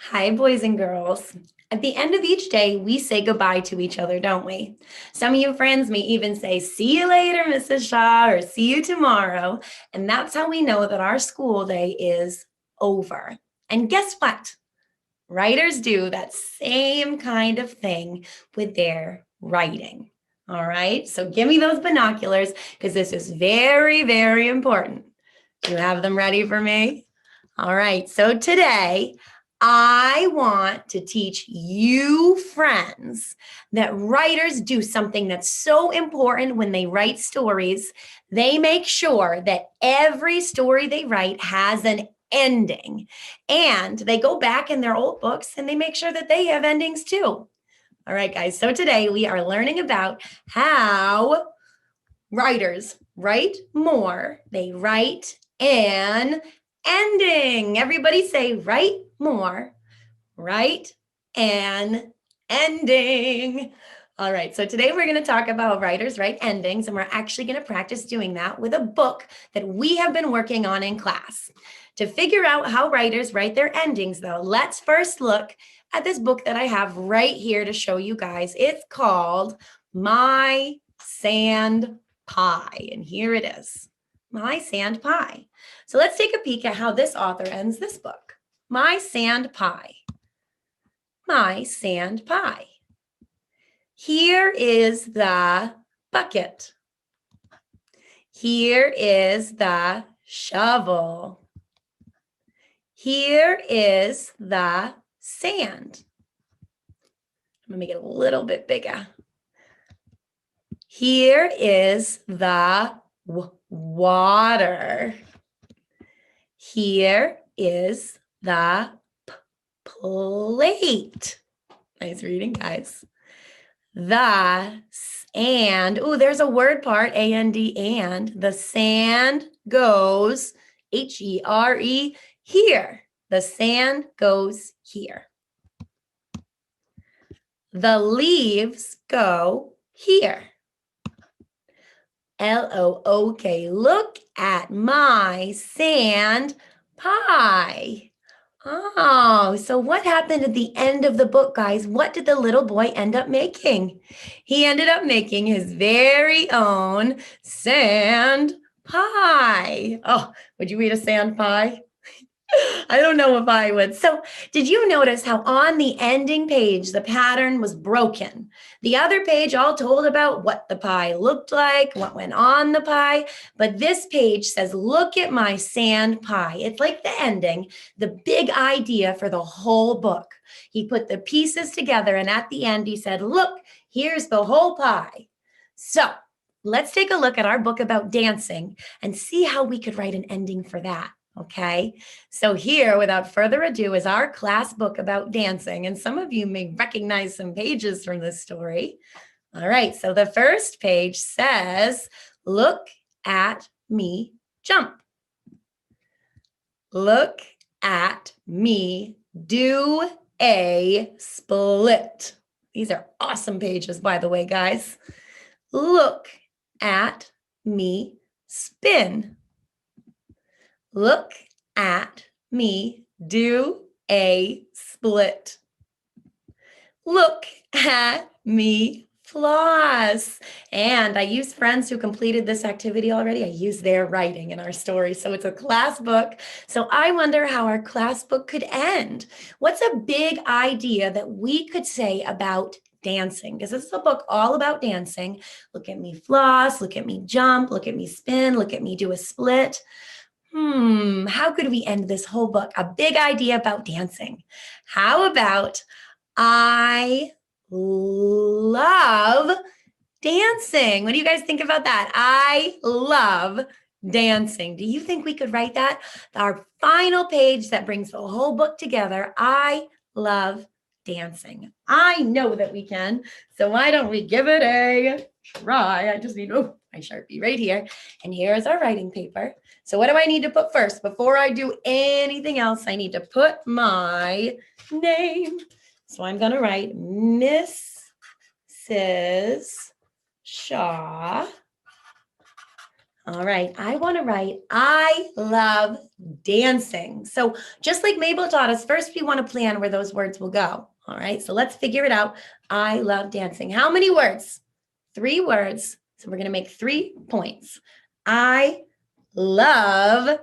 Hi, boys and girls. At the end of each day, we say goodbye to each other, don't we? Some of you friends may even say, "See you later, Mrs. Shaw," or "See you tomorrow." And that's how we know that our school day is over. And guess what? Writers do that same kind of thing with their writing. All right, so give me those binoculars because this is very, very important. Do you have them ready for me? All right, so today I want to teach you friends that writers do something that's so important when they write stories. They make sure that every story they write has an ending. And they go back in their old books and they make sure that they have endings too. All right, guys. So today we are learning about how writers write more. They write an ending. Everybody say write more, write an ending. All right, so today we're going to talk about writers write endings, and we're actually going to practice doing that with a book that we have been working on in class. To figure out how writers write their endings, though, let's first look at this book that I have right here to show you guys. It's called My Sand Pie, and here it is, My Sand Pie. So let's take a peek at how this author ends this book. My Sand Pie. My sand pie. Here is the bucket. Here is the shovel. Here is the sand. I'm going to make it a little bit bigger. Here is the water. Here is the plate. Nice reading, guys. The and, oh, there's a word part, A-N-D, and. The sand goes, H-E-R-E, here. The sand goes here. The leaves go here. L-O-O-K. Look at my sand pie. Oh, so what happened at the end of the book, guys? What did the little boy end up making? He ended up making his very own sand pie. Oh, would you eat a sand pie? I don't know if I would. So did you notice how on the ending page, the pattern was broken? The other page all told about what the pie looked like, what went on the pie, but this page says, look at my sand pie. It's like the ending, the big idea for the whole book. He put the pieces together and at the end he said, look, here's the whole pie. So let's take a look at our book about dancing and see how we could write an ending for that. Okay, so here, without further ado, is our class book about dancing. And some of you may recognize some pages from this story. All right, so the first page says, look at me jump. Look at me do a split. These are awesome pages, by the way, guys. Look at me spin. Look at me do a split. Look at me floss. And I use friends who completed this activity already. I use their writing in our story. So it's a class book. So I wonder how our class book could end. What's a big idea that we could say about dancing? Because this is a book all about dancing. Look at me floss, look at me jump, look at me spin, look at me do a split. How could we end this whole book? A big idea about dancing. How about I love dancing? What do you guys think about that? I love dancing. Do you think we could write that? Our final page that brings the whole book together. I love dancing. I know that we can. So why don't we give it a try? I just need, my Sharpie right here. And here's our writing paper. So what do I need to put first? Before I do anything else, I need to put my name. So I'm going to write Mrs. Shaw. All right, I want to write, I love dancing. So just like Mabel taught us, first we want to plan where those words will go. All right, so let's figure it out. I love dancing. How many words? 3 words. So we're going to make 3 points. I love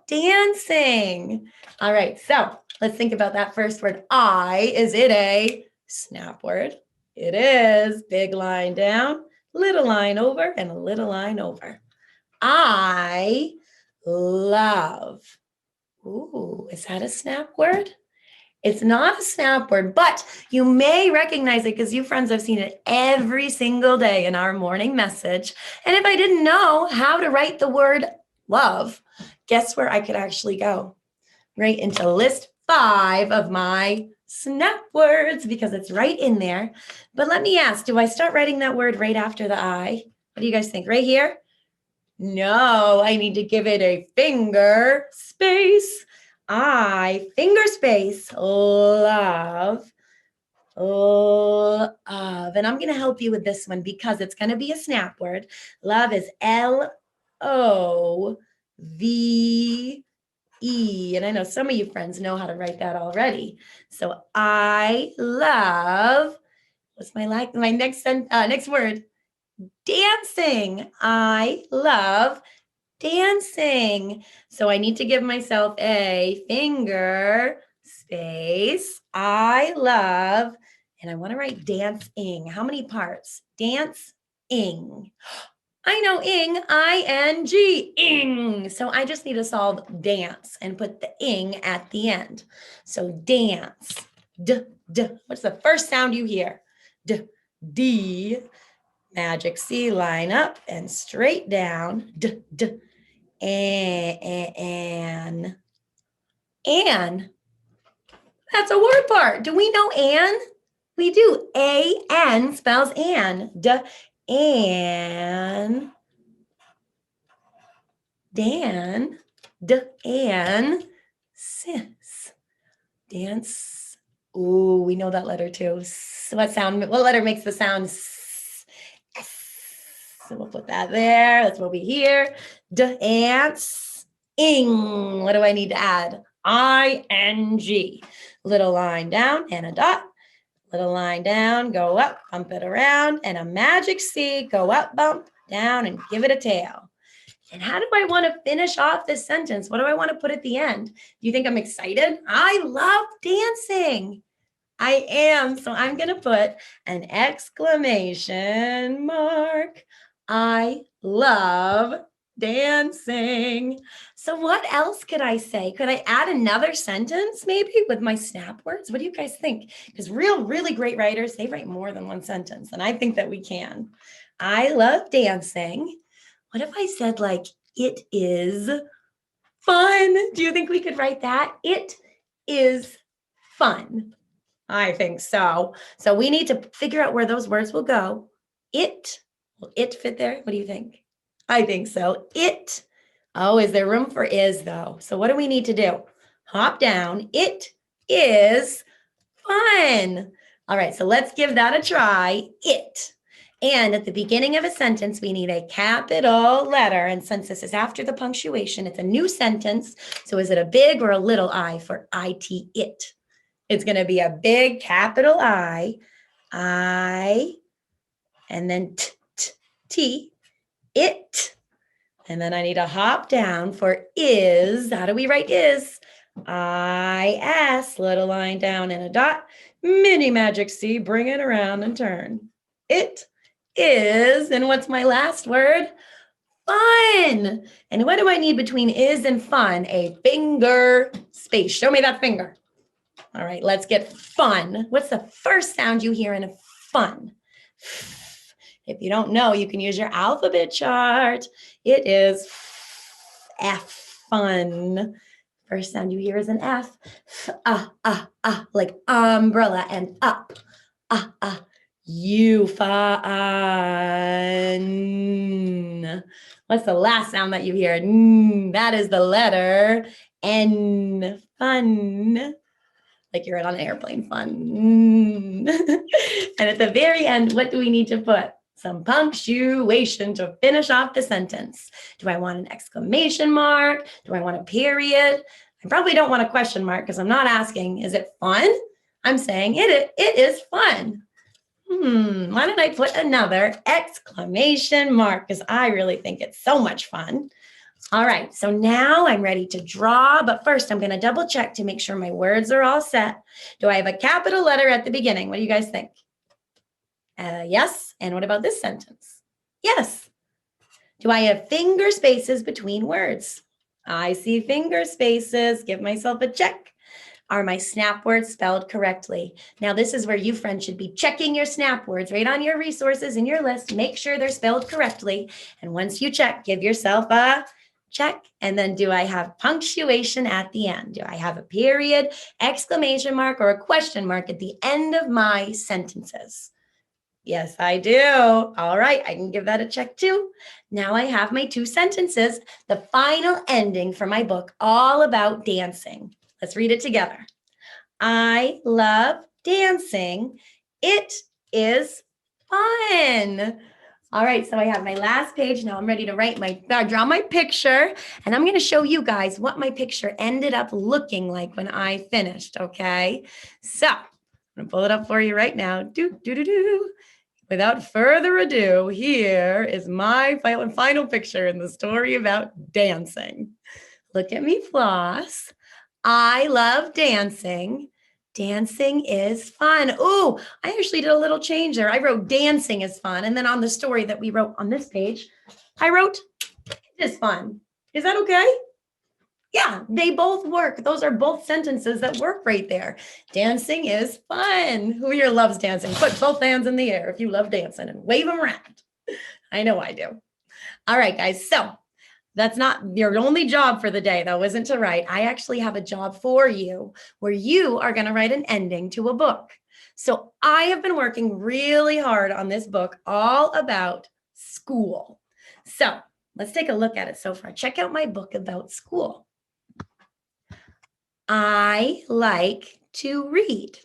dancing. All right, so let's think about that first word. I, is it a snap word? It is. Big line down, little line over, and a little line over. I love. Ooh, is that a snap word? It's not a snap word, but you may recognize it because you friends have seen it every single day in our morning message. And if I didn't know how to write the word love, guess where I could actually go? Right into list 5 of my snap words because it's right in there. But let me ask, do I start writing that word right after the I? What do you guys think? Right here? No, I need to give it a finger space. I, finger space, love, love. And I'm going to help you with this one because it's going to be a snap word. Love is L-O-V-E. And I know some of you friends know how to write that already. So I love, what's my next word? Dancing. I love dancing. So I need to give myself a finger space. I love, and I want to write dancing. How many parts? Dancing. I know ing, I-N-G, ing. So I just need to solve dance and put the ing at the end. So dance, d. What's the first sound you hear? D. Magic C, line up and straight down. An. That's a word part. Do we know an? We do. A-N spells an. An. Dan. An. Sis. Dance. Ooh, we know that letter too. What letter makes the sound S? So we'll put that there. That's what we hear. Dance. Ing. What do I need to add? I-N-G. Little line down and a dot. Little line down, go up, bump it around, and a magic C, go up, bump, down, and give it a tail. And how do I want to finish off this sentence? What do I want to put at the end? Do you think I'm excited? I love dancing. I am. So I'm going to put an exclamation mark. I love dancing. So what else could I say? Could I add another sentence maybe with my snap words? What do you guys think? Because really great writers, they write more than one sentence. And I think that we can. I love dancing. What if I said like, it is fun? Do you think we could write that? It is fun. I think so. So we need to figure out where those words will go. Will it fit there? What do you think? I think so. It. Oh, is there room for is though? So what do we need to do? Hop down. It is fun. All right, so let's give that a try. It. And at the beginning of a sentence, we need a capital letter. And since this is after the punctuation, it's a new sentence. So is it a big or a little I for IT, it? It's going to be a big capital I, and then T, it. And then I need to hop down for is. How do we write is? I-S, little line down and a dot. Mini magic C, bring it around and turn. It is, and what's my last word? Fun. And what do I need between is and fun? A finger space. Show me that finger. All right, let's get fun. What's the first sound you hear in a fun? If you don't know, you can use your alphabet chart. It is F, fun. First sound you hear is an F. Like umbrella and up. You, fun. What's the last sound that you hear? That is the letter N, fun. Like you're on an airplane, fun. And at the very end, what do we need to put? some punctuation to finish off the sentence. Do I want an exclamation mark? Do I want a period? I probably don't want a question mark because I'm not asking, is it fun? I'm saying it is fun. Why don't I put another exclamation mark? Because I really think it's so much fun. All right, so now I'm ready to draw, but first I'm going to double check to make sure my words are all set. Do I have a capital letter at the beginning? What do you guys think? Yes. And what about this sentence? Yes. Do I have finger spaces between words? I see finger spaces. Give myself a check. Are my snap words spelled correctly? Now, this is where you friends should be checking your snap words right on your resources in your list. Make sure they're spelled correctly. And once you check, give yourself a check. And then do I have punctuation at the end? Do I have a period, exclamation mark, or a question mark at the end of my sentences? Yes, I do. All right, I can give that a check too. Now I have my 2 sentences, the final ending for my book, all about dancing. Let's read it together. I love dancing. It is fun. All right, so I have my last page. Now I'm ready to draw my picture, and I'm going to show you guys what my picture ended up looking like when I finished, okay? So I'm going to pull it up for you right now. Without further ado, here is my final picture in the story about dancing. Look at me, floss. I love dancing. Dancing is fun. Oh, I actually did a little change there. I wrote dancing is fun. And then on the story that we wrote on this page, I wrote it is fun. Is that okay? Yeah, they both work. Those are both sentences that work right there. Dancing is fun. Who here loves dancing? Put both hands in the air if you love dancing and wave them around. I know I do. All right, guys. So that's not your only job for the day, though, isn't to write. I actually have a job for you where you are going to write an ending to a book. So I have been working really hard on this book all about school. So let's take a look at it so far. Check out my book about school. I like to read.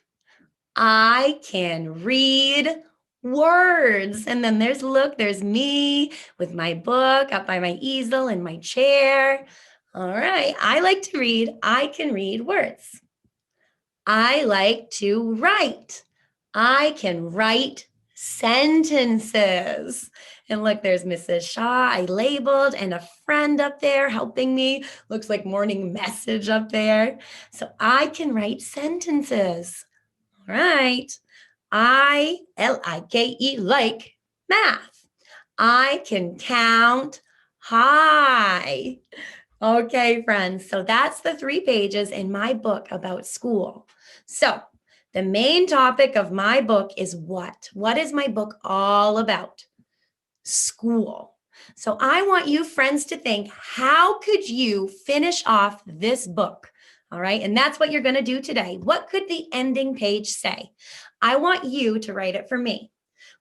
I can read words. And then there's me with my book up by my easel in my chair. All right, I like to read. I can read words. I like to write. I can write sentences. And look, there's Mrs. Shaw. I labeled, and a friend up there helping me. Looks like morning message up there. So I can write sentences. All right. I-L-I-K-E, like math. I can count high. Okay, friends. So that's the 3 pages in my book about school. So the main topic of my book is what? What is my book all about? School. So I want you friends to think, how could you finish off this book? All right, and that's what you're going to do today. What could the ending page say? I want you to write it for me.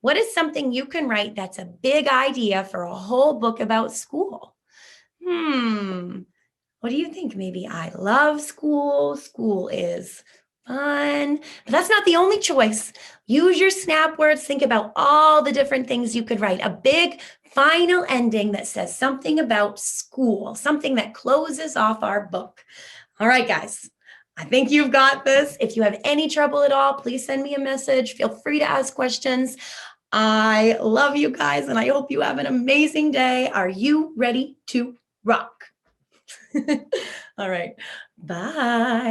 What is something you can write that's a big idea for a whole book about school? What do you think? Maybe I love school. School is fun. But that's not the only choice. Use your snap words. Think about all the different things you could write. A big final ending that says something about school, something that closes off our book. All right, guys. I think you've got this. If you have any trouble at all, please send me a message. Feel free to ask questions. I love you guys, and I hope you have an amazing day. Are you ready to rock? All right. Bye.